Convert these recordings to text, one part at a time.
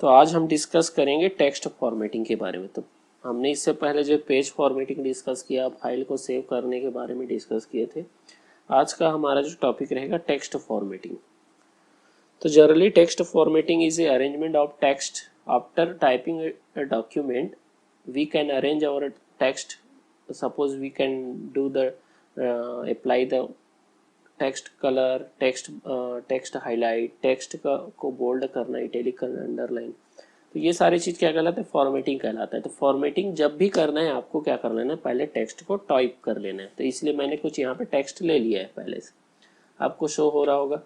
तो आज हम डिस्कस करेंगे टेक्स्ट फॉर्मेटिंग के बारे में। तो हमने इससे पहले जो पेज फॉर्मेटिंग डिस्कस किया, फाइल को सेव करने के बारे में डिस्कस किए थे। आज का हमारा जो टॉपिक रहेगा टेक्स्ट फॉर्मेटिंग। तो generally text formatting is a arrangement of text after typing a document. We can arrange our text. Suppose we can do the apply the text colour, text highlight, text को bold करना, italic करना, underline. तो ये सारी चीज़ क्या कहलाता है? Formatting कहलाता है। तो फॉर्मेटिंग जब भी करना है आपको क्या कर लेना है? पहले टेक्स्ट को टाइप कर लेना है। तो इसलिए मैंने कुछ यहाँ पे टेक्स्ट ले लिया है, पहले से आपको शो हो रहा होगा।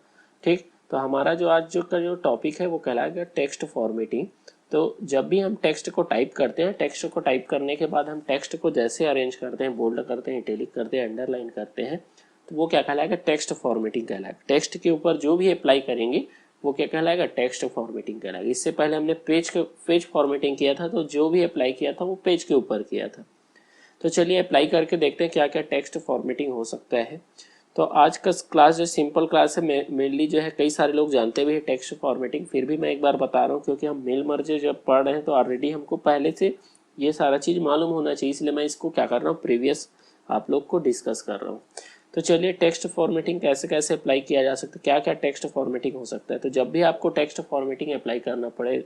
ठीक, तो हमारा जो आज जो टॉपिक है वो कहलाएगा टेक्स्ट फॉर्मेटिंग। तो जब भी हम टेक्स्ट को टाइप करते हैं, टेक्स्ट को टाइप करने के बाद हम टेक्स्ट को जैसे अरेंज करते हैं, बोल्ड करते हैं, इटैलिक करते हैं, अंडरलाइन करते हैं, तो वो क्या कहलाएगा? टेक्स्ट फॉर्मेटिंग कहलाएगा। टेक्स्ट के ऊपर जो भी अप्लाई करेंगे वो क्या कहलाएगा? टेक्स्ट फॉर्मेटिंग कहलाएगा। इससे पहले हमने पेज फॉर्मेटिंग किया था, तो जो भी अप्लाई किया था वो पेज के ऊपर किया था। तो चलिए अप्लाई करके देखते हैं क्या क्या टेक्स्ट फॉर्मेटिंग हो सकता है। तो आज का क्लास जो सिंपल क्लास है, मेनली जो है कई सारे लोग जानते भी है टेक्स्ट फॉर्मेटिंग, फिर भी मैं एक बार बता रहा हूँ क्योंकि हम मेल मर्ज जब पढ़ रहे हैं तो ऑलरेडी हमको पहले से ये सारा चीज़ मालूम होना चाहिए, इसलिए मैं इसको क्या कर रहा हूँ, प्रीवियस आप लोग को डिस्कस कर रहा हूँ। तो चलिए टेक्स्ट फॉर्मेटिंग कैसे कैसे अप्लाई किया जा सकता है, क्या क्या टेक्स्ट फॉर्मेटिंग हो सकता है। तो जब भी आपको टेक्स्ट फॉर्मेटिंग अप्लाई करना पड़े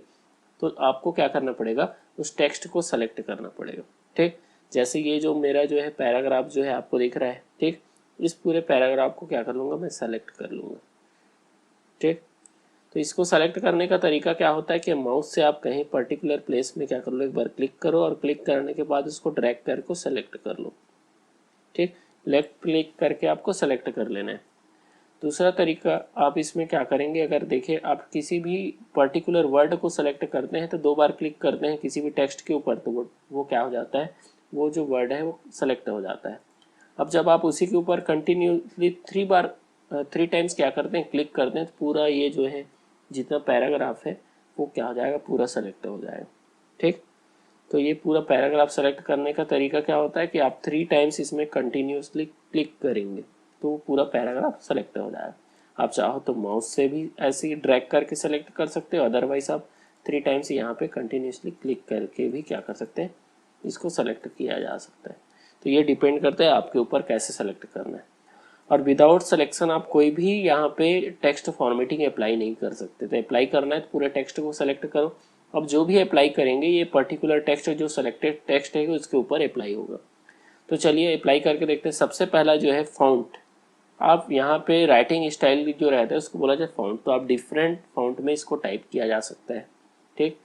तो आपको क्या करना पड़ेगा? उस टेक्स्ट को सेलेक्ट करना पड़ेगा। ठीक, जैसे ये जो मेरा जो है पैराग्राफ जो है आपको दिख रहा है, ठीक, इस पूरे पैराग्राफ को क्या कर लूँगा? मैं सेलेक्ट कर लूँगा। ठीक, तो इसको सेलेक्ट करने का तरीका क्या होता है कि माउस से आप कहीं पर्टिकुलर प्लेस में क्या कर लो, एक बार क्लिक करो और क्लिक करने के बाद उसको ड्रैग करके सेलेक्ट कर लो। ठीक, लेफ्ट क्लिक करके आपको सेलेक्ट कर लेना है। दूसरा तरीका आप इसमें क्या करेंगे, अगर देखिए आप किसी भी पर्टिकुलर वर्ड को सेलेक्ट करते हैं तो 2 बार क्लिक करते हैं किसी भी टेक्स्ट के ऊपर, तो वो क्या हो जाता है? वो जो वर्ड है वो सेलेक्ट हो जाता है। अब जब आप उसी के ऊपर कंटिन्यूसली 3 टाइम्स क्या करते हैं? क्लिक करते हैं, तो पूरा ये जो है जितना पैराग्राफ है वो क्या हो जाएगा? पूरा सेलेक्ट हो जाएगा। ठीक, तो ये पूरा पैराग्राफ सेलेक्ट करने का तरीका क्या होता है कि आप 3 टाइम्स इसमें कंटिन्यूसली क्लिक करेंगे तो पूरा पैराग्राफ सेलेक्ट हो जाएगा। आप चाहो तो माउस से भी ऐसे ही ड्रैग करके सेलेक्ट कर सकते हो, अदरवाइज आप 3 टाइम्स यहाँ पे कंटिन्यूसली क्लिक करके भी क्या कर सकते हैं? इसको सेलेक्ट किया जा सकता है। तो ये डिपेंड करता है आपके ऊपर कैसे सेलेक्ट करना है। और विदाउट सिलेक्शन आप कोई भी यहाँ पे टेक्स्ट फॉर्मेटिंग अप्लाई नहीं कर सकते। तो अप्लाई करना है तो पूरे टेक्स्ट को सेलेक्ट करो। अब जो भी अप्लाई करेंगे ये पर्टिकुलर टेक्स्ट जो सेलेक्टेड टेक्स्ट है उसके ऊपर अप्लाई होगा। तो चलिए अप्लाई करके देखते हैं। सबसे पहला जो है फॉन्ट, आप यहाँ पे राइटिंग स्टाइल जो रहता है उसको बोला जाए फॉन्ट, तो आप डिफरेंट फॉन्ट में इसको टाइप किया जा सकता है। ठीक,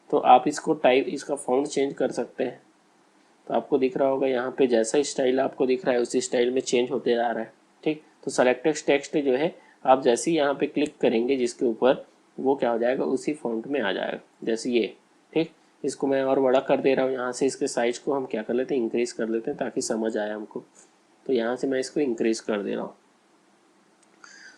तो आप इसका फॉन्ट चेंज कर सकते हैं। तो आपको दिख रहा होगा यहाँ पे जैसा स्टाइल आपको दिख रहा है उसी स्टाइल में चेंज होते जा रहा है। ठीक, तो सेलेक्टेड टेक्स्ट जो है आप जैसे ही यहाँ पे क्लिक करेंगे जिसके ऊपर, वो क्या हो जाएगा? उसी फॉन्ट में आ जाएगा, जैसे ये। ठीक, इसको मैं और बड़ा कर दे रहा हूँ। यहाँ से इसके साइज को हम क्या कर लेते हैं? इंक्रीज कर लेते हैं ताकि समझ आए हमको। तो यहाँ से मैं इसको इंक्रीज कर दे रहा हूँ।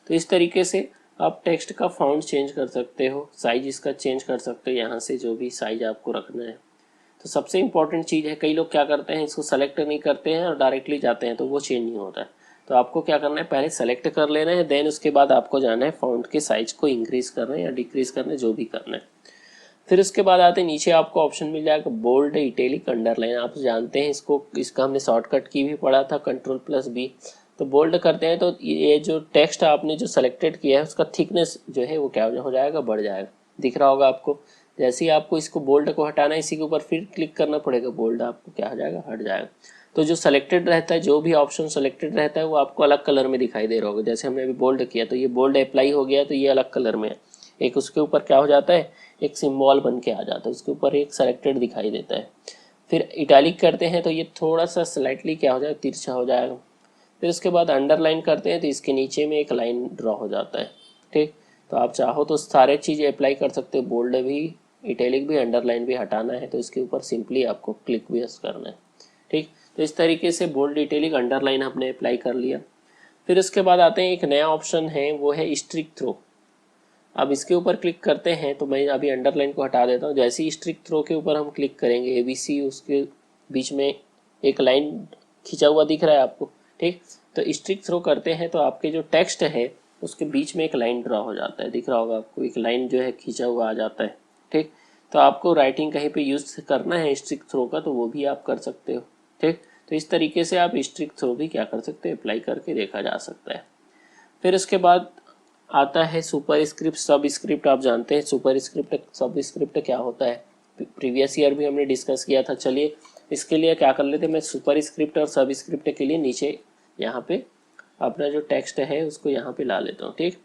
तो इस तरीके से आप टेक्स्ट का फॉन्ट चेंज कर सकते हो, साइज इसका चेंज कर सकते हो, यहाँ से जो भी साइज आपको रखना है। तो सबसे इंपॉर्टेंट चीज़ है, कई लोग क्या करते हैं इसको सेलेक्ट नहीं करते हैं और डायरेक्टली जाते हैं तो वो चेंज नहीं होता है। तो आपको क्या करना है? पहले सेलेक्ट कर लेना है, देन उसके बाद आपको जाना है फॉन्ट के साइज को इंक्रीज करना या डिक्रीज करना, जो भी करना है। फिर उसके बाद आते हैं नीचे आपको ऑप्शन मिल जाएगा बोल्ड, इटैलिक, अंडरलाइन। आप जानते हैं इसको, इसका हमने शॉर्टकट की भी पढ़ा था, Ctrl+B। तो बोल्ड करते हैं तो ये जो टेक्स्ट आपने जो सेलेक्टेड किया है उसका थिकनेस जो है वो क्या हो जाएगा? बढ़ जाएगा। दिख रहा होगा आपको। जैसे ही आपको इसको बोल्ड को हटाना है, इसी के ऊपर फिर क्लिक करना पड़ेगा, बोल्ड आपको क्या हो जाएगा? हट जाएगा। तो जो सेलेक्टेड रहता है, जो भी ऑप्शन सेलेक्टेड रहता है वो आपको अलग कलर में दिखाई दे रहा होगा। जैसे हमने अभी बोल्ड किया तो ये बोल्ड अप्लाई हो गया तो ये अलग कलर में है। एक उसके ऊपर क्या हो जाता है? एक सिंबल बन के आ जाता है, उसके ऊपर एक सेलेक्टेड दिखाई देता है। फिर इटैलिक करते हैं तो ये थोड़ा सा स्लाइटली क्या हो जाएगा? तिरछा हो जाएगा। फिर उसके बाद अंडरलाइन करते हैं तो इसके नीचे में एक लाइन ड्रॉ हो जाता है। ठीक, तो आप चाहो तो सारे चीज़ें अप्लाई कर सकते हो, बोल्ड भी, इटैलिक भी, अंडरलाइन भी हटाना है तो इसके ऊपर सिंपली आपको क्लिक भी करना है। ठीक, तो इस तरीके से बोल्ड, इटैलिक, अंडरलाइन आपने अप्लाई कर लिया। फिर उसके बाद आते हैं एक नया ऑप्शन है, वो है स्ट्रिक थ्रो। अब इसके ऊपर क्लिक करते हैं तो मैं अभी अंडरलाइन को हटा देता हूँ। जैसे ही स्ट्रिक थ्रो के ऊपर हम क्लिक करेंगे, ABC उसके बीच में एक लाइन खींचा हुआ दिख रहा है आपको। ठीक, तो स्ट्रिक थ्रो करते हैं तो आपके जो टेक्स्ट है उसके बीच में एक लाइन ड्रा हो जाता है, दिख रहा होगा आपको, एक लाइन जो है खींचा हुआ आ जाता है। ठीक। तो आपको राइटिंग कहीं पे यूज करना है स्ट्रिक थ्रो का तो वो भी आप कर सकते हो, ठीक। तो इस तरीके से आप स्ट्रिक थ्रो भी क्या कर सकते हैं, अप्लाई करके देखा जा सकता है। फिर उसके बाद आता है सुपर स्क्रिप्ट सब स्क्रिप्ट। आप जानते हैं सुपर स्क्रिप्ट सब स्क्रिप्ट क्या होता है, प्रीवियस ईयर भी हमने डिस्कस किया था। चलिए इसके लिए क्या कर लेते हैं, मैं सुपर स्क्रिप्ट और सब स्क्रिप्ट के लिए नीचे यहाँ पे अपना जो टेक्स्ट है उसको यहाँ पे ला लेता हूँ, ठीक।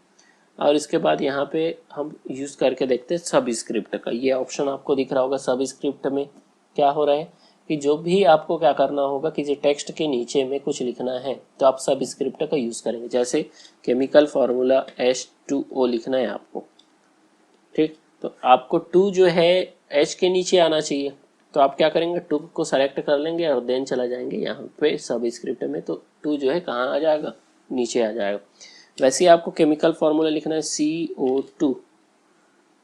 और इसके बाद यहाँ पे हम यूज़ करके देखते हैं सब स्क्रिप्ट का। ये ऑप्शन आपको दिख रहा होगा। सब स्क्रिप्ट में क्या हो रहा है कि जो भी आपको क्या करना होगा कि टेक्स्ट के नीचे में कुछ लिखना है तो आप सब स्क्रिप्ट का यूज़ करेंगे। जैसे केमिकल फार्मूला H2O लिखना है आपको, ठीक। तो आपको 2 जो है H के नीचे आना चाहिए, तो आप क्या करेंगे 2 को सेलेक्ट कर लेंगे और देन चला जाएंगे यहाँ पे सब स्क्रिप्ट में, तो 2 जो है कहाँ आ जाएगा, नीचे आ जाएगा। वैसे ही आपको केमिकल फार्मूला लिखना है CO2,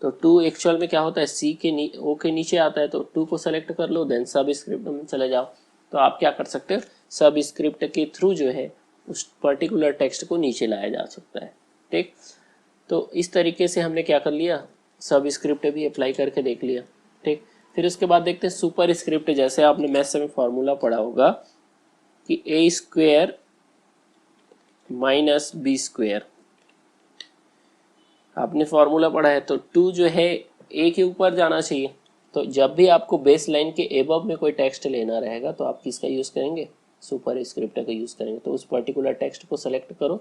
तो 2 एक्चुअल में क्या होता है C के O के नीचे आता है, तो 2 को सेलेक्ट कर लो देन सब स्क्रिप्ट में चले जाओ। तो आप क्या कर सकते हो, सब स्क्रिप्ट के थ्रू जो है उस पर्टिकुलर टेक्स्ट को नीचे लाया जा सकता है, ठीक। तो इस तरीके से हमने क्या कर लिया, सब स्क्रिप्ट भी अप्लाई करके देख लिया, ठीक। फिर उसके बाद देखते हैं सुपर स्क्रिप्ट। जैसे आपने मैथ्स में फार्मूला पढ़ा होगा कि A² - B², आपने फार्मूला पढ़ा है। तो 2 जो है ए के ऊपर जाना चाहिए, तो जब भी आपको बेस लाइन के एबव में कोई टेक्स्ट लेना रहेगा तो आप किसका यूज़ करेंगे, सुपर स्क्रिप्ट का यूज़ करेंगे। तो उस पर्टिकुलर टेक्स्ट को सेलेक्ट करो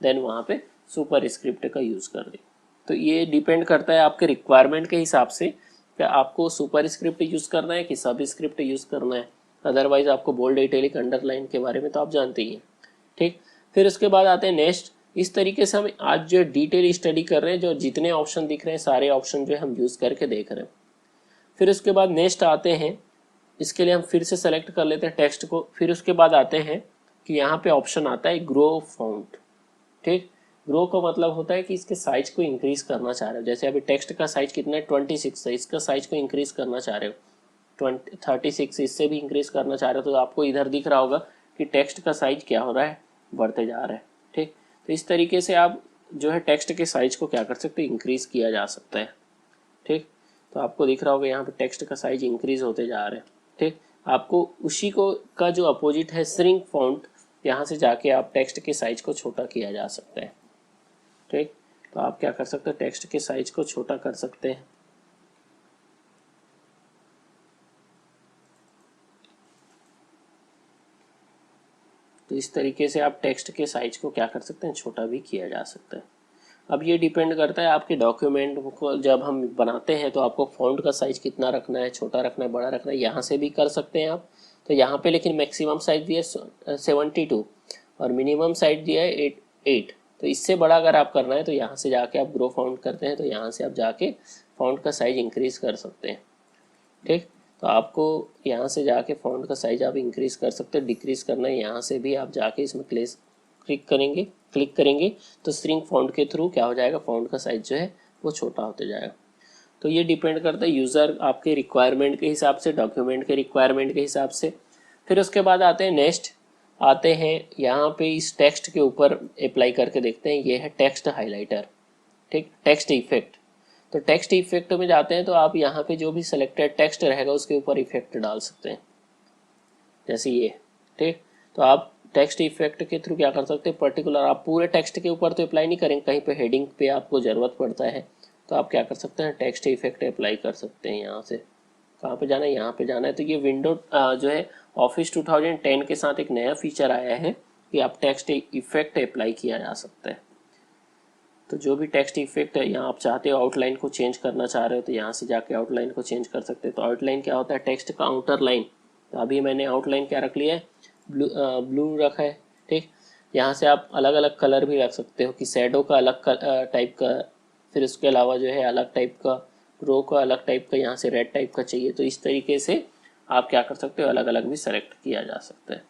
देन वहाँ पे सुपर स्क्रिप्ट का यूज़ कर दे। तो ये डिपेंड करता है आपके रिक्वायरमेंट के हिसाब से कि आपको सुपर स्क्रिप्ट यूज़ करना है कि सब स्क्रिप्ट यूज़ करना है। अदरवाइज आपको बोल्ड इटैलिक अंडरलाइन के बारे में तो आप जानते ही हैं, ठीक। फिर उसके बाद आते हैं नेक्स्ट। इस तरीके से हम आज जो डिटेल स्टडी कर रहे हैं, जो जितने ऑप्शन दिख रहे हैं सारे ऑप्शन जो है हम यूज़ करके देख रहे हैं। फिर उसके बाद नेक्स्ट आते हैं, इसके लिए हम फिर से सेलेक्ट कर लेते हैं टेक्स्ट को। फिर उसके बाद आते हैं कि यहाँ पे ऑप्शन आता है ग्रो फॉन्ट, ठीक। ग्रो का मतलब होता है कि इसके साइज को इंक्रीज करना चाह रहे हो। जैसे अभी टेक्स्ट का साइज कितना है 26 है, इसका साइज को इंक्रीज करना चाह रहे हो 36, इससे भी इंक्रीज करना चाह रहे हो तो आपको इधर दिख रहा होगा कि टेक्स्ट का साइज क्या हो रहा है, बढ़ते जा रहा है, ठीक। तो इस तरीके से आप जो है टेक्स्ट के साइज को क्या कर सकते हैं, इंक्रीज किया जा सकता है, ठीक। तो आपको दिख रहा होगा यहाँ पे टेक्स्ट का साइज इंक्रीज होते जा रहे हैं, ठीक। आपको उसी को का जो अपोजिट है श्रिंक फॉन्ट, यहाँ से जाके आप टेक्स्ट के साइज को छोटा किया जा सकता है, ठीक। तो आप क्या कर सकते हैं, टेक्स्ट के साइज को छोटा कर सकते हैं। तो इस तरीके से आप टेक्स्ट के साइज को क्या कर सकते हैं, छोटा भी किया जा सकता है। अब ये डिपेंड करता है आपके डॉक्यूमेंट को जब हम बनाते हैं तो आपको फ़ॉन्ट का साइज कितना रखना है, छोटा रखना है, बड़ा रखना है, यहाँ से भी कर सकते हैं आप। तो यहाँ पे लेकिन मैक्सिमम साइज दिया है 72 और मिनिमम साइज दिया है 8। तो इससे बड़ा अगर आप करना है तो यहाँ से जाके आप ग्रो फॉन्ट करते हैं तो यहाँ से आप जाके फॉन्ट का साइज इंक्रीज कर सकते हैं, ठीक। तो आपको यहाँ से जाके फॉन्ट का साइज आप इंक्रीज कर सकते हैं। डिक्रीज करना है यहाँ से भी आप जाके इसमें क्लिक करेंगे तो श्रिंक फॉन्ट के थ्रू क्या हो जाएगा, फॉन्ट का साइज जो है वो छोटा होते जाएगा। तो ये डिपेंड करता है यूज़र आपके रिक्वायरमेंट के हिसाब से, डॉक्यूमेंट के रिक्वायरमेंट के हिसाब से। फिर उसके बाद आते हैं नेक्स्ट, आते हैं यहाँ पे इस टेक्स्ट के ऊपर अप्लाई करके देखते हैं। ये है टेक्स्ट हाइलाइटर, ठीक, टेक्स्ट इफेक्ट। तो टेक्स्ट इफेक्ट में जाते हैं तो आप यहाँ पे जो भी सिलेक्टेड टेक्स्ट रहेगा उसके ऊपर इफेक्ट डाल सकते हैं, जैसे ये, ठीक। तो आप टेक्स्ट इफेक्ट के थ्रू क्या कर सकते हैं, पर्टिकुलर आप पूरे टेक्स्ट के ऊपर तो अप्लाई नहीं करेंगे, कहीं पे हेडिंग पे आपको ज़रूरत पड़ता है तो आप क्या कर सकते हैं, टेक्स्ट इफेक्ट अप्लाई कर सकते हैं। यहाँ से कहाँ पे जाना है, यहाँ पे जाना है। तो ये विंडो जो है ऑफिस 2010 के साथ एक नया फीचर आया है कि आप टेक्स्ट इफेक्ट अप्लाई किया जा सकता है। तो जो भी टेक्स्ट इफेक्ट है, यहाँ आप चाहते हो आउटलाइन को चेंज करना चाह रहे हो तो यहाँ से जाके आउटलाइन को चेंज कर सकते हैं। तो आउटलाइन क्या होता है, टेक्स्ट का आउटर लाइन। तो अभी मैंने आउटलाइन क्या रख लिया है, ब्लू रखा है, ठीक। यहाँ से आप अलग अलग कलर भी रख सकते हो कि शैडो का अलग टाइप का, फिर उसके अलावा जो है अलग टाइप का, रो का अलग टाइप का, यहाँ से रेड टाइप का चाहिए। तो इस तरीके से आप क्या कर सकते हो, अलग अलग भी सेलेक्ट किया जा सकता है।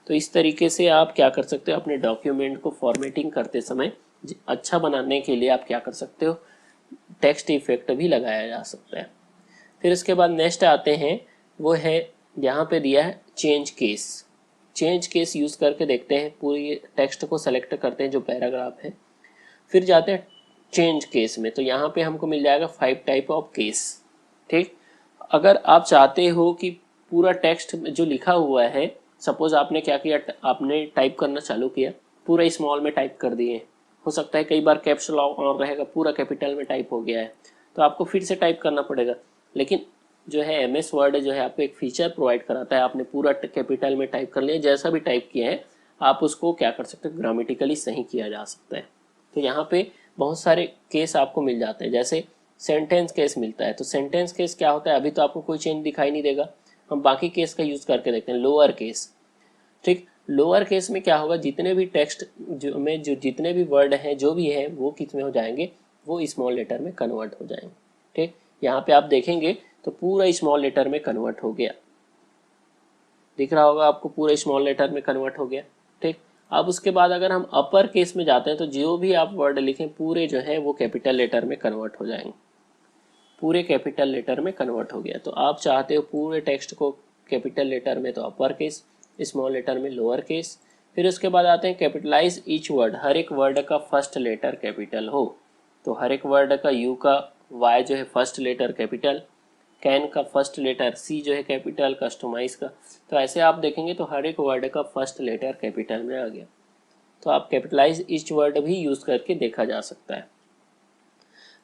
तो इस तरीके से आप क्या कर सकते हो, अपने डॉक्यूमेंट को फॉर्मेटिंग करते समय अच्छा बनाने के लिए आप क्या कर सकते हो, टेक्स्ट इफेक्ट भी लगाया जा सकता है। फिर उसके बाद नेक्स्ट आते हैं, वो है यहाँ पे दिया है change case. Change case use करके देखते हैं। पूरी टेक्स्ट को सेलेक्ट करते हैं जो पैराग्राफ है, फिर जाते हैं चेंज केस में। तो यहाँ पे हमको मिल जाएगा 5 टाइप ऑफ केस, ठीक। अगर आप चाहते हो कि पूरा टेक्स्ट जो लिखा हुआ है, सपोज आपने क्या किया, आपने टाइप करना चालू किया, पूरा स्मॉल में टाइप कर दिए, हो सकता है कई बार कैप्स लॉक ऑन रहेगा, पूरा कैपिटल में टाइप हो गया है, तो आपको फिर से टाइप करना पड़ेगा। लेकिन जो है MS वर्ड जो है आपको एक फीचर प्रोवाइड कराता है, आपने पूरा कैपिटल में टाइप कर लिया, जैसा भी टाइप किया है आप उसको क्या कर सकते हो, ग्रामेटिकली सही किया जा सकता है। तो यहाँ पे बहुत सारे केस आपको मिल जाते हैं, जैसे सेंटेंस केस मिलता है। तो सेंटेंस केस क्या होता है, अभी तो आपको कोई चेंज दिखाई नहीं देगा, हम बाकी केस का यूज करके देखते हैं। लोअर केस, ठीक। लोअर केस में क्या होगा, जितने भी टेक्स्ट जो जितने भी वर्ड हैं जो भी है वो किस में हो जाएंगे, वो स्मॉल लेटर में कन्वर्ट हो जाएंगे। ठीक, यहाँ पे आप देखेंगे तो पूरा स्मॉल लेटर में कन्वर्ट हो गया, दिख रहा होगा आपको, पूरा स्मॉल लेटर में कन्वर्ट हो गया। ठीक, अब उसके बाद अगर हम अपर केस में जाते हैं तो जो भी आप वर्ड लिखें पूरे जो है वो कैपिटल लेटर में कन्वर्ट हो जाएंगे, पूरे कैपिटल लेटर में कन्वर्ट हो गया। तो आप चाहते हो पूरे टेक्स्ट को कैपिटल लेटर में, तो अपर केस, स्मॉल लेटर में लोअर केस। फिर उसके बाद आते हैं कैपिटलाइज ईच वर्ड, हर एक वर्ड का फर्स्ट लेटर कैपिटल हो। तो हर एक वर्ड का यू का वाई जो है फर्स्ट लेटर कैपिटल, कैन का फर्स्ट लेटर सी जो है कैपिटल, कस्टमाइज का। तो ऐसे आप देखेंगे तो हर एक वर्ड का फर्स्ट लेटर कैपिटल में आ गया। तो आप कैपिटलाइज ईच वर्ड भी यूज करके देखा जा सकता है।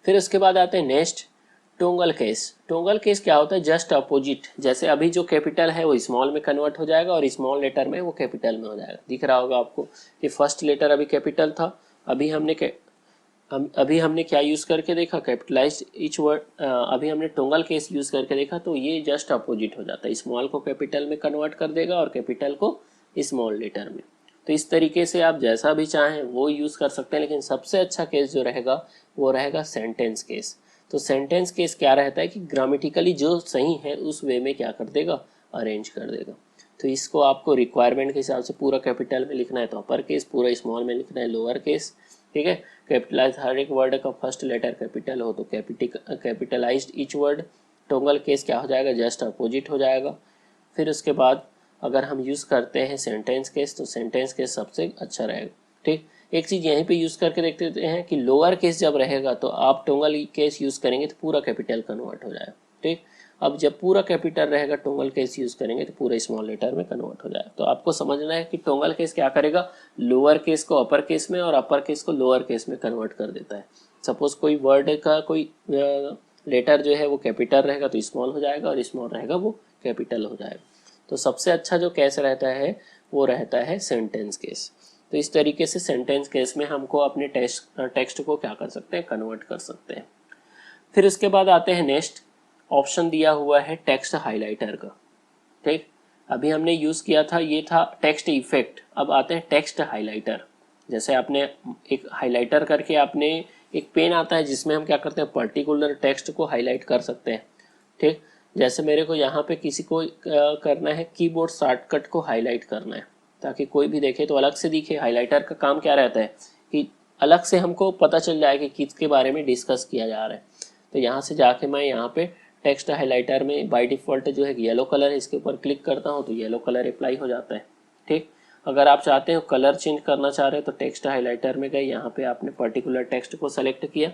फिर उसके बाद आते हैं नेक्स्ट टोंगल केस। टोंगल केस क्या होता है, जस्ट अपोजिट, जैसे अभी जो कैपिटल है वो स्मॉल में कन्वर्ट हो जाएगा और स्मॉल लेटर में वो कैपिटल में हो जाएगा। दिख रहा होगा आपको कि फर्स्ट लेटर अभी कैपिटल था, अभी हमने क्या यूज करके देखा, कैपिटलाइज ईच वर्ड। अभी हमने टोंगल केस यूज करके देखा, तो ये जस्ट अपोजिट हो जाता है, स्मॉल को कैपिटल में कन्वर्ट कर देगा और कैपिटल को स्मॉल लेटर में। तो इस तरीके से आप जैसा भी चाहें वो यूज कर सकते हैं, लेकिन सबसे अच्छा केस जो रहेगा वो रहेगा सेंटेंस केस। तो सेंटेंस केस क्या रहता है कि ग्रामेटिकली जो सही है उस वे में क्या कर देगा, अरेंज कर देगा। तो इसको आपको रिक्वायरमेंट के हिसाब से पूरा कैपिटल में लिखना है तो अपर केस, पूरा स्मॉल में लिखना है लोअर केस। ठीक है, कैपिटलाइज हर एक वर्ड का फर्स्ट लेटर कैपिटल हो तो कैपिटलाइज्ड ईच वर्ड। टोंगल केस क्या हो जाएगा, जस्ट अपोजिट हो जाएगा। फिर उसके बाद अगर हम यूज़ करते हैं सेंटेंस केस, तो सेंटेंस केस सबसे अच्छा रहेगा। ठीक, एक चीज़ यहीं पे यूज़ करके देखते हैं कि लोअर केस जब रहेगा तो आप टोंगल केस यूज़ करेंगे तो पूरा कैपिटल कन्वर्ट हो जाएगा। ठीक, अब जब पूरा कैपिटल रहेगा टोंगल केस यूज़ करेंगे तो पूरा स्मॉल लेटर में कन्वर्ट हो जाएगा। तो आपको समझना है कि टोंगल केस क्या करेगा, लोअर केस को अपर केस में और अपर केस को लोअर केस में कन्वर्ट कर देता है। सपोज कोई वर्ड का कोई लेटर जो है वो कैपिटल रहेगा तो स्मॉल हो जाएगा और स्मॉल रहेगा वो कैपिटल हो जाएगा। तो सबसे अच्छा जो केस रहता है वो रहता है सेंटेंस केस। तो इस तरीके से सेंटेंस केस में हमको अपने टेक्स्ट को क्या कर सकते हैं, कन्वर्ट कर सकते हैं। फिर उसके बाद आते हैं नेक्स्ट ऑप्शन दिया हुआ है टेक्स्ट हाइलाइटर का। ठीक, अभी हमने यूज किया था, ये था टेक्स्ट इफेक्ट। अब आते हैं टेक्स्ट हाइलाइटर। जैसे आपने एक हाइलाइटर करके आपने एक पेन आता है जिसमें हम क्या करते हैं, पर्टिकुलर टेक्स्ट को हाईलाइट कर सकते हैं। ठीक, जैसे मेरे को यहाँ पे किसी को करना है कीबोर्ड शॉर्टकट को हाईलाइट करना है ताकि कोई भी देखे तो अलग से दिखे। हाईलाइटर का काम क्या रहता है कि अलग से हमको पता चल जाए कि किसके बारे में डिस्कस किया जा रहा है। तो यहाँ से जाके मैं यहाँ पे टेक्स्ट हाइलाइटर में बाय डिफ़ॉल्ट जो है येलो कलर है, इसके ऊपर क्लिक करता हूँ तो येलो कलर अप्लाई हो जाता है। ठीक, अगर आप चाहते हो कलर चेंज करना चाह रहे हो तो टेक्स्ट हाइलाइटर में गए, यहाँ पे आपने पर्टिकुलर टेक्स्ट को सेलेक्ट किया,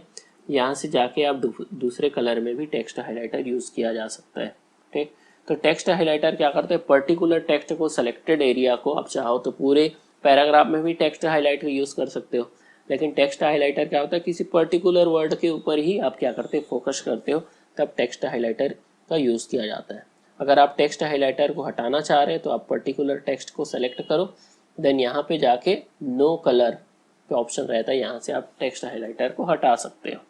यहाँ से जाके आप दूसरे कलर में भी टेक्स्ट हाइलाइटर यूज़ किया जा सकता है। ठीक, तो टेक्स्ट हाइलाइटर क्या करते हैं, पर्टिकुलर टेक्स्ट को सेलेक्टेड एरिया को आप चाहो तो पूरे पैराग्राफ में भी टेक्स्ट हाईलाइट यूज़ कर सकते हो, लेकिन टेक्स्ट हाइलाइटर क्या होता है, किसी पर्टिकुलर वर्ड के ऊपर ही आप क्या करते हो, फोकस करते हो, तब टेक्स्ट हाइलाइटर का यूज़ किया जाता है। अगर आप टेक्स्ट हाइलाइटर को हटाना चाह रहे हैं तो आप पर्टिकुलर टेक्स्ट को सेलेक्ट करो, देन यहाँ पे जाके नो कलर पे ऑप्शन रहता है, यहाँ से आप टेक्स्ट हाइलाइटर को हटा सकते हो।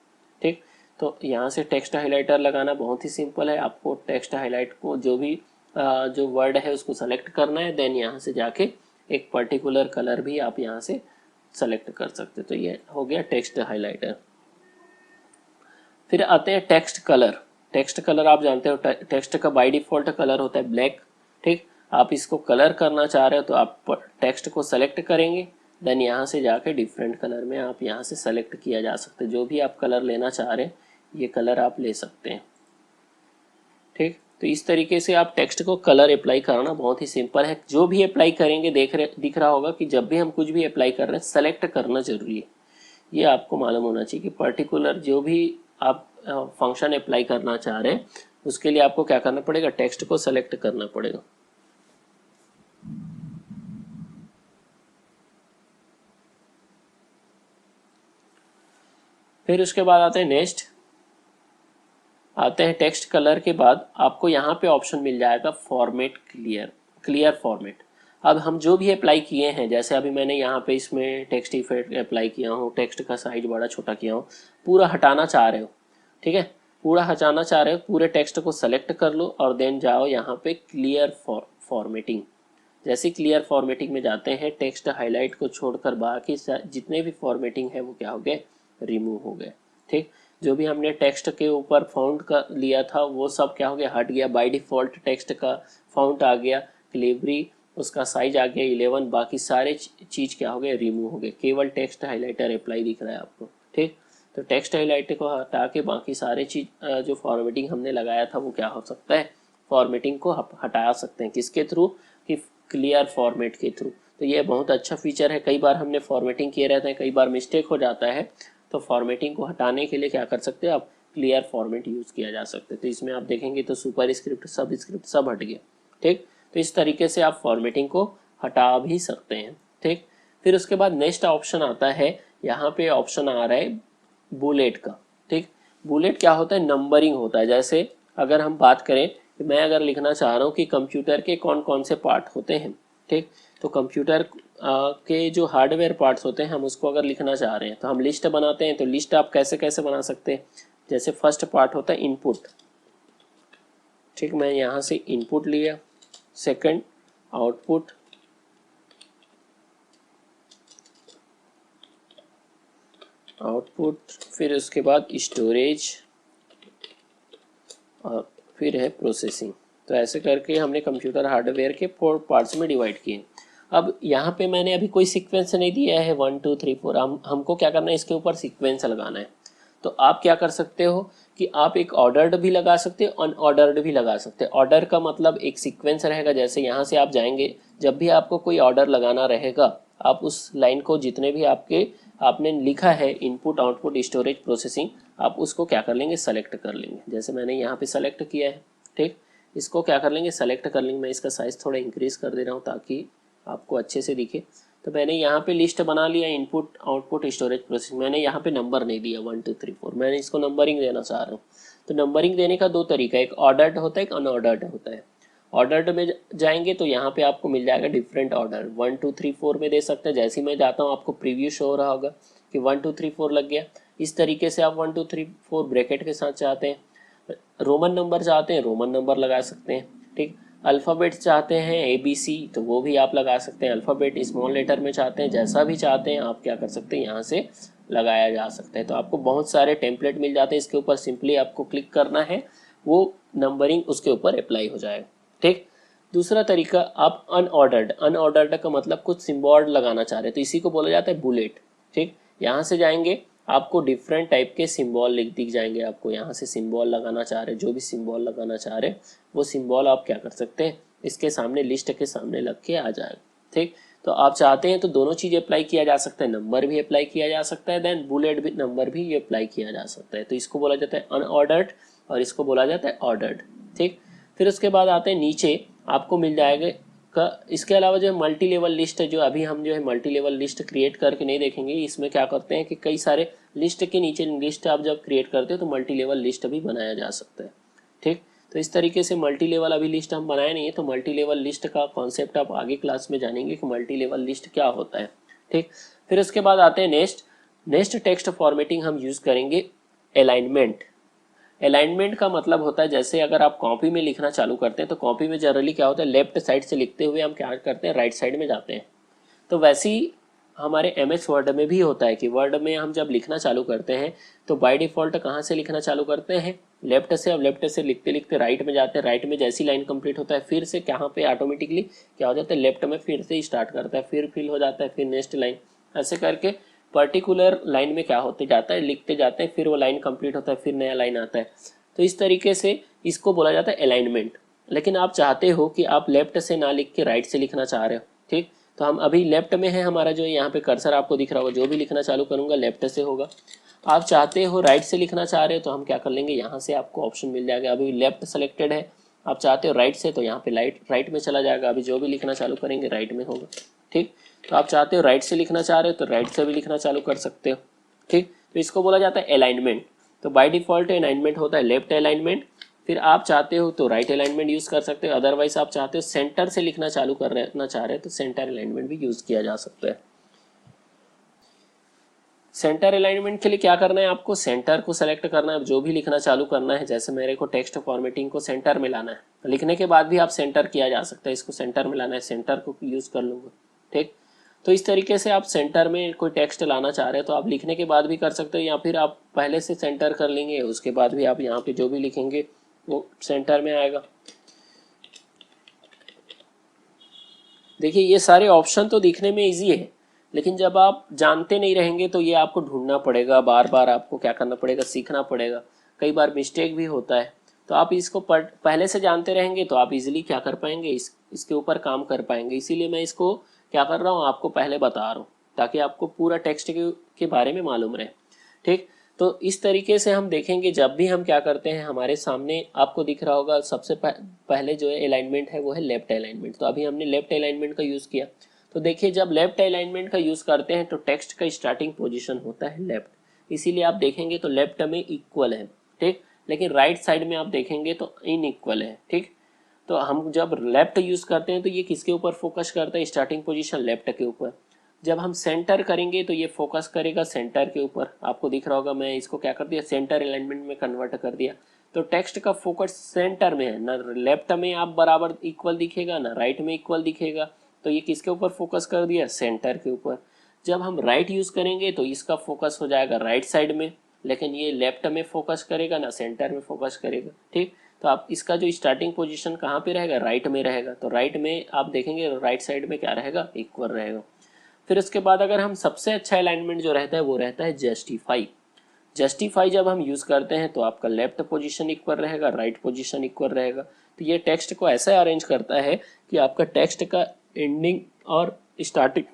ठीक, तो यहाँ से टेक्स्ट हाइलाइटर लगाना बहुत ही सिंपल है। आपको टेक्स्ट हाईलाइट को जो वर्ड है उसको सेलेक्ट करना है, देन यहाँ से जाके एक पर्टिकुलर कलर भी आप यहाँ से सेलेक्ट कर सकते हो। तो ये हो गया टेक्स्ट हाइलाइटर। फिर आते हैं टेक्स्ट कलर। टेक्स्ट कलर आप जानते हो टेक्स्ट का बाय डिफॉल्ट कलर होता है ब्लैक। ठीक, आप इसको कलर करना चाह रहे हो तो आप टेक्स्ट को सेलेक्ट करेंगे, देन यहाँ से जाके डिफरेंट कलर में आप यहाँ से सेलेक्ट किया जा सकते हैं। जो भी आप कलर लेना चाह रहे हैं ये कलर आप ले सकते हैं। ठीक, तो इस तरीके से आप टेक्स्ट को कलर अप्लाई करना बहुत ही सिंपल है। जो भी अप्लाई करेंगे दिख रहा होगा कि जब भी हम कुछ भी अप्लाई कर रहे हैं सेलेक्ट करना जरूरी है। ये आपको मालूम होना चाहिए कि पर्टिकुलर जो भी आप फंक्शन अप्लाई करना चाह रहे हैं उसके लिए आपको क्या करना पड़ेगा, टेक्स्ट को सेलेक्ट करना पड़ेगा। फिर उसके बाद आते हैं नेक्स्ट, आते हैं टेक्स्ट कलर के बाद आपको यहाँ पे ऑप्शन मिल जाएगा फॉर्मेट क्लियर फॉर्मेट। अब हम जो भी अप्लाई किए हैं, जैसे अभी मैंने यहाँ पे इसमें टेक्स्ट इफेक्ट अप्लाई किया हूँ, टेक्स्ट का साइज बड़ा छोटा किया हूँ, पूरा हटाना चाह रहे हो, ठीक है, पूरा हटाना चाह रहे हो, पूरे टेक्स्ट को सेलेक्ट कर लो और देन जाओ यहाँ पे क्लियर फॉर्मेटिंग। जैसे क्लियर फॉर्मेटिंग में जाते हैं, टेक्स्ट हाईलाइट को छोड़कर बाकी जितने भी फॉर्मेटिंग है वो क्या हो गए, रिमूव हो गए। ठीक, जो भी हमने टेक्स्ट के ऊपर फाउंट का लिया था वो सब क्या हो गया, हट गया। बाय डिफॉल्ट टेक्स्ट का फाउंट आ गया, क्लेवरी उसका साइज आ गया 11, बाकी सारे चीज क्या हो गए, रिमूव हो गए। केवल टेक्स्ट हाईलाइटर अप्लाई दिख रहा है आपको। ठीक, तो टेक्स्ट हाईलाइटर को हटा के बाकी सारे चीज जो फॉर्मेटिंग हमने लगाया था वो क्या हो सकता है, फॉर्मेटिंग को हटा सकते हैं। किसके थ्रू, कि क्लियर फॉर्मेट के थ्रू। तो ये बहुत अच्छा फीचर है। कई बार हमने फॉर्मेटिंग किए रहते हैं, कई बार मिस्टेक हो जाता है, तो फॉर्मेटिंग को हटाने के लिए क्या कर सकते हैं आप, क्लियर फॉर्मेट यूज़ किया जा सकता है। तो इसमें आप देखेंगे तो सुपर स्क्रिप्ट सब हट गया। ठीक, तो इस तरीके से आप फॉर्मेटिंग को हटा भी सकते हैं। ठीक, फिर उसके बाद नेक्स्ट ऑप्शन आता है, यहाँ पे ऑप्शन आ रहा है बुलेट का। ठीक, बुलेट क्या होता है, नंबरिंग होता है। जैसे अगर हम बात करें कि मैं अगर लिखना चाह रहा हूँ कि कंप्यूटर के कौन कौन से पार्ट होते हैं, ठीक, तो कंप्यूटर के जो हार्डवेयर पार्ट्स होते हैं हम उसको अगर लिखना चाह रहे हैं तो हम लिस्ट बनाते हैं। तो लिस्ट आप कैसे कैसे बना सकते हैं, जैसे फर्स्ट पार्ट होता है इनपुट। ठीक, मैं यहाँ से इनपुट लिया, सेकंड आउटपुट, फिर उसके बाद स्टोरेज और फिर है प्रोसेसिंग। तो ऐसे करके हमने कंप्यूटर हार्डवेयर के 4 पार्ट्स में डिवाइड किए। अब यहाँ पे मैंने अभी कोई सीक्वेंस नहीं दिया है 1 2 3 4, हमको क्या करना है, इसके ऊपर सीक्वेंस लगाना है। तो आप क्या कर सकते हो कि आप एक ऑर्डर्ड भी लगा सकते हो, अनऑर्डर्ड भी लगा सकते हो। ऑर्डर का मतलब एक सीक्वेंस रहेगा, जैसे यहाँ से आप जाएंगे, जब भी आपको कोई ऑर्डर लगाना रहेगा आप उस लाइन को जितने भी आपने लिखा है इनपुट आउटपुट स्टोरेज प्रोसेसिंग, आप उसको क्या कर लेंगे, सेलेक्ट कर लेंगे। जैसे मैंने यहाँ पे सेलेक्ट किया है। ठीक, इसको क्या कर लेंगे, सेलेक्ट कर लेंगे। मैं इसका साइज थोड़ा इंक्रीज कर दे रहा हूँ ताकि आपको अच्छे से दिखे। तो मैंने यहाँ पे लिस्ट बना लिया इनपुट आउटपुट स्टोरेज प्रोसेसिंग। मैंने यहाँ पे नंबर नहीं दिया 1 2 3 4, मैंने इसको नंबरिंग देना चाह रहा हूँ। तो नंबरिंग देने का 2 तरीका है, एक ऑर्डर्ड होता है, एक अनऑर्डर्ड होता है। ऑर्डर्ड में जाएंगे तो यहाँ पे आपको मिल जाएगा डिफरेंट ऑर्डर, 1 2 3 4 में दे सकते हैं। जैसे ही मैं जाता हूँ आपको प्रीव्यू शो हो रहा होगा कि 1 2 3 4 लग गया। इस तरीके से आप 1 2 3 4 ब्रैकेट के साथ चाहते हैं, रोमन नंबर चाहते हैं रोमन नंबर लगा सकते हैं। ठीक, अल्फ़ाबेट चाहते हैं ABC तो वो भी आप लगा सकते हैं। अल्फ़ाबेट स्मॉल लेटर में चाहते हैं, जैसा भी चाहते हैं आप क्या कर सकते हैं, यहाँ से लगाया जा सकता है। तो आपको बहुत सारे टेम्पलेट मिल जाते हैं, इसके ऊपर सिंपली आपको क्लिक करना है, वो नंबरिंग उसके ऊपर अप्लाई हो जाएगा। ठीक, दूसरा तरीका आप अनऑर्डर्ड का मतलब कुछ सिम्बॉल लगाना चाह रहे हैं तो इसी को बोला जाता है बुलेट। ठीक, यहाँ से जाएंगे आपको डिफरेंट टाइप के सिंबल दिख जाएंगे। आपको यहाँ से सिंबल लगाना चाह रहे, जो भी सिंबल लगाना चाह रहे वो सिंबल आप क्या कर सकते हैं, इसके सामने लिस्ट के सामने लग के आ जाएगा। ठीक, तो आप चाहते हैं तो दोनों चीज़ अप्लाई किया जा सकता है, नंबर भी अप्लाई किया जा सकता है, देन बुलेट भी नंबर भी अप्लाई किया जा सकता है। तो इसको बोला जाता है अनऑर्डर्ड और इसको बोला जाता है ऑर्डर्ड। ठीक, फिर उसके बाद आते हैं नीचे, आपको मिल जाएगा का इसके अलावा जो है मल्टी लेवल लिस्ट है, जो अभी हम जो है मल्टी लेवल लिस्ट क्रिएट करके नहीं देखेंगे। इसमें क्या करते हैं कि कई सारे लिस्ट के नीचे लिस्ट आप जब क्रिएट करते हो तो मल्टी लेवल लिस्ट भी बनाया जा सकता है। ठीक, तो इस तरीके से मल्टी लेवल अभी लिस्ट हम बनाए नहीं है, तो मल्टी लेवल लिस्ट का कॉन्सेप्ट आप आगे क्लास में जानेंगे कि मल्टी लेवल लिस्ट क्या होता है। ठीक, फिर उसके बाद आते हैं नेक्स्ट टेक्स्ट फॉर्मेटिंग हम यूज करेंगे अलाइनमेंट। अलाइनमेंट का मतलब होता है, जैसे अगर आप कॉपी में लिखना चालू करते हैं तो कॉपी में जनरली क्या होता है, लेफ्ट साइड से लिखते हुए हम क्या करते हैं, राइट साइड में जाते हैं। तो वैसे ही हमारे MS वर्ड में भी होता है कि वर्ड में हम जब लिखना चालू करते हैं तो बाय डिफ़ॉल्ट कहाँ से लिखना चालू करते हैं, लेफ्ट से। अब लेफ्ट से लिखते लिखते राइट में जाते हैं, राइट में जैसी लाइन कंप्लीट होता है फिर से कहाँ पे ऑटोमेटिकली क्या हो जाता है, लेफ्ट में फिर से स्टार्ट करता है, फिर फिल हो जाता है, फिर नेक्स्ट लाइन। ऐसे करके पर्टिकुलर लाइन में क्या होते जाता है, लिखते जाते हैं, फिर वो लाइन कंप्लीट होता है, फिर नया लाइन आता है। तो इस तरीके से इसको बोला जाता है अलाइनमेंट। लेकिन आप चाहते हो कि आप लेफ्ट से ना लिख के राइट से लिखना चाह रहे हो। ठीक, तो हम अभी लेफ्ट में है, हमारा जो यहाँ पे कर्सर आपको दिख रहा होगा, जो भी लिखना चालू करूँगा लेफ्ट से होगा। आप चाहते हो राइट से लिखना चाह रहे हो तो हम क्या कर लेंगे, यहाँ से आपको ऑप्शन मिल जाएगा। अभी लेफ्ट सेलेक्टेड है, आप चाहते हो राइट से तो यहाँ पे राइट में चला जाएगा। अभी जो भी लिखना चालू करेंगे राइट में होगा। ठीक, तो आप चाहते हो राइट से लिखना चाह रहे हो तो राइट से भी लिखना चालू कर सकते हो। ठीक, तो इसको बोला जाता है अलाइनमेंट। तो बाय डिफॉल्ट अलाइनमेंट होता है लेफ्ट अलाइनमेंट। फिर आप चाहते हो तो राइट अलाइनमेंट यूज कर सकते हो, अदरवाइज आप चाहते हो सेंटर से लिखना चालू करना चाह रहे हो तो सेंटर अलाइनमेंट भी यूज किया जा सकता है। सेंटर अलाइनमेंट के लिए क्या करना है, आपको सेंटर को सेलेक्ट करना है। जो भी लिखना चालू करना है, जैसे मेरे को टेक्स्ट फॉर्मेटिंग को सेंटर में लाना है, लिखने के बाद भी आप सेंटर किया जा सकता है। इसको सेंटर में लाना है, सेंटर को यूज कर लूंगा। ठीक, तो इस तरीके से आप सेंटर में कोई टेक्स्ट लाना चाह रहे हो तो आप लिखने के बाद भी कर सकते हो, या फिर आप पहले से सेंटर कर लेंगे, उसके बाद भी आप यहाँ पे जो भी लिखेंगे वो सेंटर में आएगा। देखिए ये सारे ऑप्शन तो दिखने में इजी है, लेकिन जब आप जानते नहीं रहेंगे तो ये आपको ढूंढना पड़ेगा, बार बार आपको क्या करना पड़ेगा, सीखना पड़ेगा। कई बार मिस्टेक भी होता है। तो आप इसको पहले से जानते रहेंगे तो आप इजीली क्या कर पाएंगे, इसके ऊपर काम कर पाएंगे। इसीलिए मैं इसको क्या कर रहा हूँ, आपको पहले बता रहा हूँ, ताकि आपको पूरा टेक्स्ट के बारे में मालूम रहे। ठीक, तो इस तरीके से हम देखेंगे जब भी हम क्या करते हैं, हमारे सामने आपको दिख रहा होगा सबसे पहले जो है अलाइनमेंट है वो है लेफ्ट अलाइनमेंट। तो अभी हमने लेफ्ट अलाइनमेंट का यूज़ किया। तो देखिए जब लेफ्ट अलाइनमेंट का यूज़ करते हैं तो टेक्स्ट का स्टार्टिंग पोजीशन होता है लेफ्ट, इसीलिए आप देखेंगे तो लेफ्ट में इक्वल है। ठीक, लेकिन राइट साइड में आप देखेंगे तो इनइक्वल है। ठीक, तो हम जब लेफ्ट यूज़ करते हैं तो ये किसके ऊपर फोकस करता है, स्टार्टिंग पोजीशन लेफ्ट के ऊपर। जब हम सेंटर करेंगे तो ये फोकस करेगा सेंटर के ऊपर। आपको दिख रहा होगा मैं इसको क्या कर दिया, सेंटर अलाइनमेंट में कन्वर्ट कर दिया। तो टेक्स्ट का फोकस सेंटर में है, ना लेफ्ट में आप बराबर इक्वल दिखेगा ना राइट में इक्वल दिखेगा। तो ये किसके ऊपर फोकस कर दिया, सेंटर के ऊपर। जब हम राइट यूज करेंगे तो इसका फोकस हो जाएगा राइट साइड में, लेकिन ये लेफ्ट में फोकस करेगा ना सेंटर में फोकस करेगा। ठीक, तो आप इसका जो स्टार्टिंग पोजीशन कहाँ पे रहेगा, राइट में रहेगा। तो राइट में आप देखेंगे राइट साइड में क्या रहेगा, इक्वल रहेगा। फिर उसके बाद अगर हम सबसे अच्छा अलाइनमेंट जो रहता है वो रहता है जस्टिफाई। जस्टिफाई जब हम यूज करते हैं तो आपका लेफ्ट पोजीशन इक्वल रहेगा, राइट पोजीशन इक्वल रहेगा। तो ये टेक्स्ट को ऐसा अरेंज करता है कि आपका टेक्स्ट का एंडिंग और स्टार्टिंग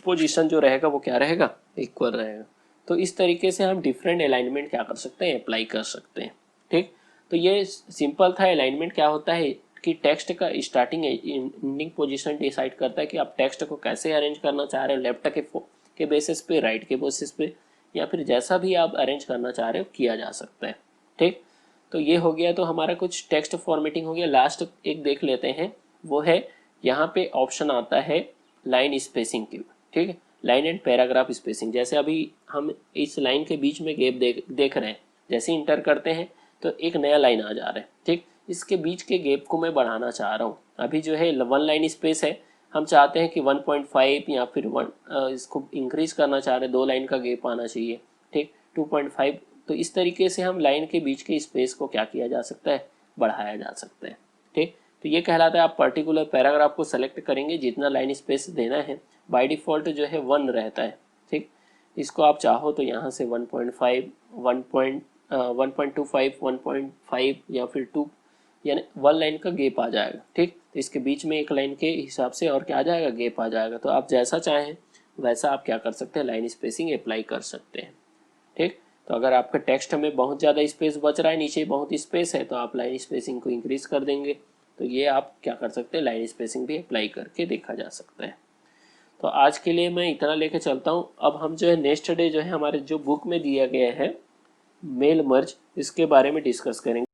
पोजीशन जो रहेगा वो क्या रहेगा, इक्वल रहेगा। तो इस तरीके से हम डिफरेंट अलाइनमेंट क्या कर सकते हैं, अप्लाई कर सकते हैं। ठीक, तो ये सिंपल था। अलाइनमेंट क्या होता है कि टेक्स्ट का स्टार्टिंग एंडिंग पोजीशन डिसाइड करता है कि आप टेक्स्ट को कैसे अरेंज करना चाह रहे हो, लेफ्ट के बेसिस पे, राइट के बेसिस पे, या फिर जैसा भी आप अरेंज करना चाह रहे हो किया जा सकता है। ठीक, तो ये हो गया, तो हमारा कुछ टेक्स्ट फॉर्मेटिंग हो गया। लास्ट एक देख लेते हैं, वो है यहाँ पे ऑप्शन आता है लाइन स्पेसिंग की। ठीक है, लाइन एंड पैराग्राफ स्पेसिंग। जैसे अभी हम इस लाइन के बीच में गैप देख रहे हैं, जैसे इंटर करते हैं तो एक नया लाइन आ जा रहा है। ठीक, इसके बीच के गैप को मैं बढ़ाना चाह रहा हूँ। अभी जो है 1 लाइन स्पेस है, हम चाहते हैं कि 1.5 या फिर 1 इसको इंक्रीज करना चाह रहे हैं, 2 लाइन का गैप आना चाहिए। ठीक, 2.5। तो इस तरीके से हम लाइन के बीच के स्पेस को क्या किया जा सकता है, बढ़ाया जा सकता है। ठीक, तो ये कहलाता है आप पर्टिकुलर पैराग्राफ को सेलेक्ट करेंगे, जितना लाइन स्पेस देना है बाय डिफ़ॉल्ट जो है 1 रहता है। ठीक, इसको आप चाहो तो यहाँ से 1.5, 1.25, 1.5 या फिर 2, यानी 1 लाइन का गैप आ जाएगा। ठीक, तो इसके बीच में एक लाइन के हिसाब से और क्या आ जाएगा, गैप आ जाएगा। तो आप जैसा चाहें वैसा आप क्या कर सकते हैं, लाइन स्पेसिंग अप्लाई कर सकते हैं। ठीक, तो अगर आपका टेक्स्ट में बहुत ज़्यादा स्पेस बच रहा है, नीचे बहुत स्पेस है, तो आप लाइन स्पेसिंग को इंक्रीज कर देंगे। तो ये आप क्या कर सकते हैं, लाइन स्पेसिंग भी अप्लाई करके देखा जा सकता है। तो आज के लिए मैं इतना लेके चलता हूँ। अब हम जो है नेक्स्ट डे जो है हमारे जो बुक में दिया गया है मेल मर्ज, इसके बारे में डिस्कस करेंगे।